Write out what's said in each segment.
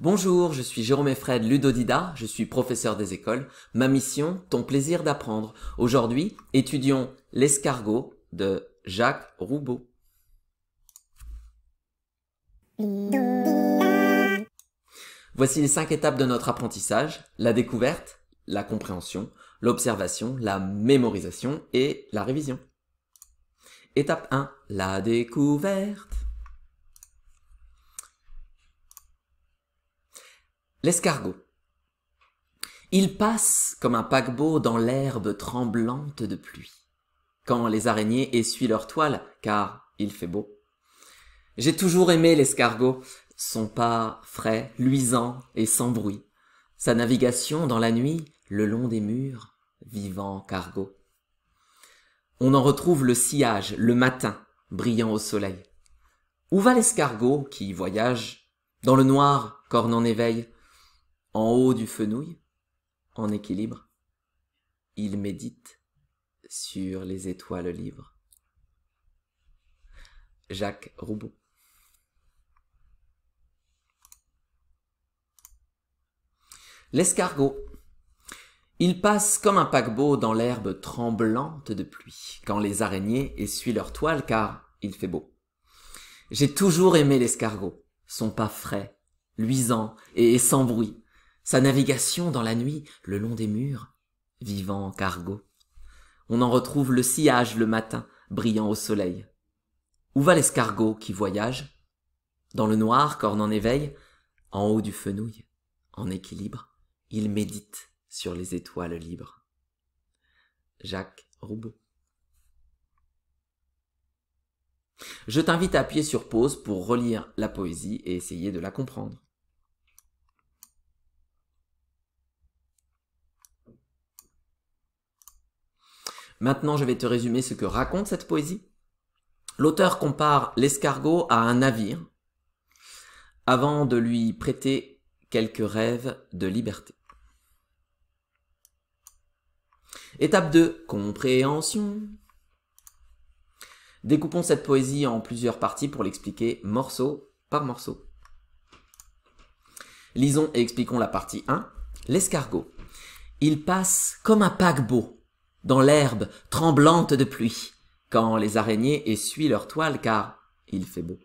Bonjour, je suis Jérôme Effred Ludodida, je suis professeur des écoles. Ma mission, ton plaisir d'apprendre. Aujourd'hui, étudions l'escargot de Jacques Roubaud. Voici les 5 étapes de notre apprentissage: la découverte, la compréhension, l'observation, la mémorisation et la révision. Étape 1, la découverte. L'escargot. Il passe comme un paquebot dans l'herbe tremblante de pluie, quand les araignées essuient leur toile, car il fait beau. J'ai toujours aimé l'escargot, son pas frais, luisant et sans bruit, sa navigation dans la nuit, le long des murs, vivant cargo. On en retrouve le sillage, le matin, brillant au soleil. Où va l'escargot qui voyage? Dans le noir, corne en éveil, en haut du fenouil, en équilibre, il médite sur les étoiles libres. Jacques Roubaud. L'escargot. Il passe comme un paquebot dans l'herbe tremblante de pluie, quand les araignées essuient leur toile, car il fait beau. J'ai toujours aimé l'escargot, son pas frais, luisant et sans bruit, sa navigation dans la nuit, le long des murs, vivant cargo. On en retrouve le sillage le matin, brillant au soleil. Où va l'escargot qui voyage? Dans le noir, corne en éveil, en haut du fenouil, en équilibre, il médite sur les étoiles libres. Jacques Roubaud. Je t'invite à appuyer sur pause pour relire la poésie et essayer de la comprendre. Maintenant, je vais te résumer ce que raconte cette poésie. L'auteur compare l'escargot à un navire avant de lui prêter quelques rêves de liberté. Étape 2, compréhension. Découpons cette poésie en plusieurs parties pour l'expliquer morceau par morceau. Lisons et expliquons la partie 1. L'escargot. Il passe comme un paquebot dans l'herbe tremblante de pluie, quand les araignées essuient leur toile, car il fait beau.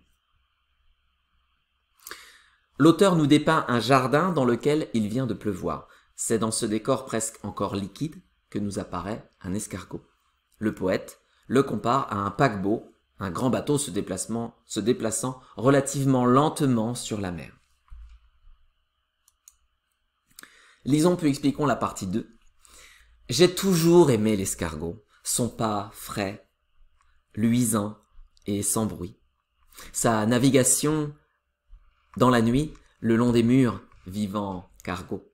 L'auteur nous dépeint un jardin dans lequel il vient de pleuvoir. C'est dans ce décor presque encore liquide que nous apparaît un escargot. Le poète le compare à un paquebot, un grand bateau se déplaçant relativement lentement sur la mer. Lisons puis expliquons la partie 2. J'ai toujours aimé l'escargot, son pas frais, luisant et sans bruit. Sa navigation dans la nuit, le long des murs, vivant cargo.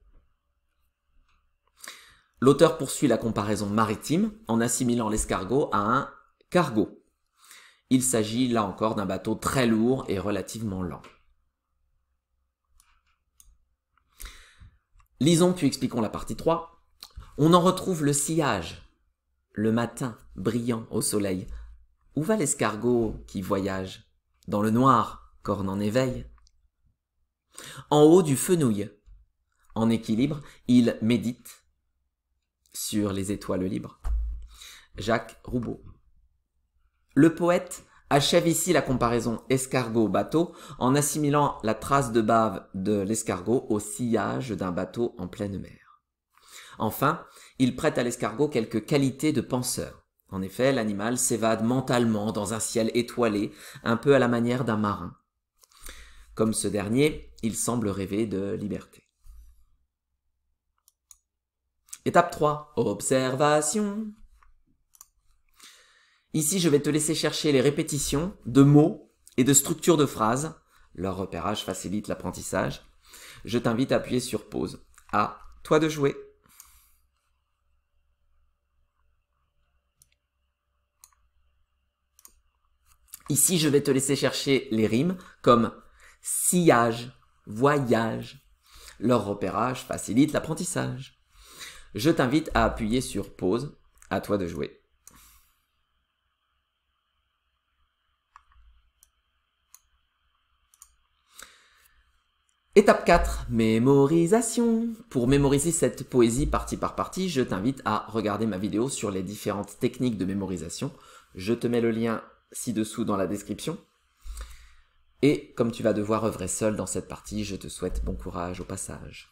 L'auteur poursuit la comparaison maritime en assimilant l'escargot à un cargo. Il s'agit là encore d'un bateau très lourd et relativement lent. Lisons puis expliquons la partie 3. On en retrouve le sillage, le matin brillant au soleil. Où va l'escargot qui voyage? Dans le noir, corne en éveil. En haut du fenouil, en équilibre, il médite sur les étoiles libres. Jacques Roubaud. Le poète achève ici la comparaison escargot-bateau en assimilant la trace de bave de l'escargot au sillage d'un bateau en pleine mer. Enfin, il prête à l'escargot quelques qualités de penseur. En effet, l'animal s'évade mentalement dans un ciel étoilé, un peu à la manière d'un marin. Comme ce dernier, il semble rêver de liberté. Étape 3, observation. Ici, je vais te laisser chercher les répétitions de mots et de structures de phrases. Leur repérage facilite l'apprentissage. Je t'invite à appuyer sur pause. À toi de jouer. Ici, je vais te laisser chercher les rimes comme sillage, voyage. Leur repérage facilite l'apprentissage. Je t'invite à appuyer sur pause. À toi de jouer. Étape 4, mémorisation. Pour mémoriser cette poésie partie par partie, je t'invite à regarder ma vidéo sur les différentes techniques de mémorisation. Je te mets le lien ci-dessous dans la description. Et comme tu vas devoir œuvrer seul dans cette partie, je te souhaite bon courage au passage.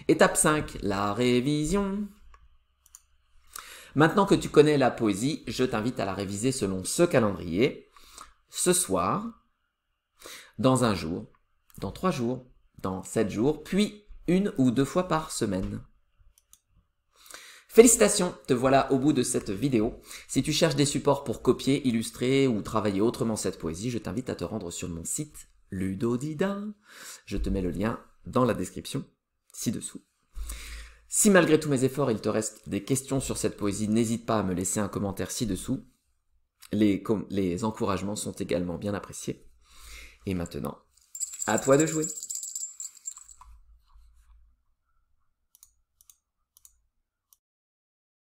Étape 5, la révision. Maintenant que tu connais la poésie, je t'invite à la réviser selon ce calendrier. Ce soir, dans un jour, dans 3 jours, dans 7 jours, puis 1 ou 2 fois par semaine. Félicitations, te voilà au bout de cette vidéo. Si tu cherches des supports pour copier, illustrer ou travailler autrement cette poésie, je t'invite à te rendre sur mon site Ludodida. Je te mets le lien dans la description ci-dessous. Si malgré tous mes efforts, il te reste des questions sur cette poésie, n'hésite pas à me laisser un commentaire ci-dessous. Les encouragements sont également bien appréciés. Et maintenant, à toi de jouer.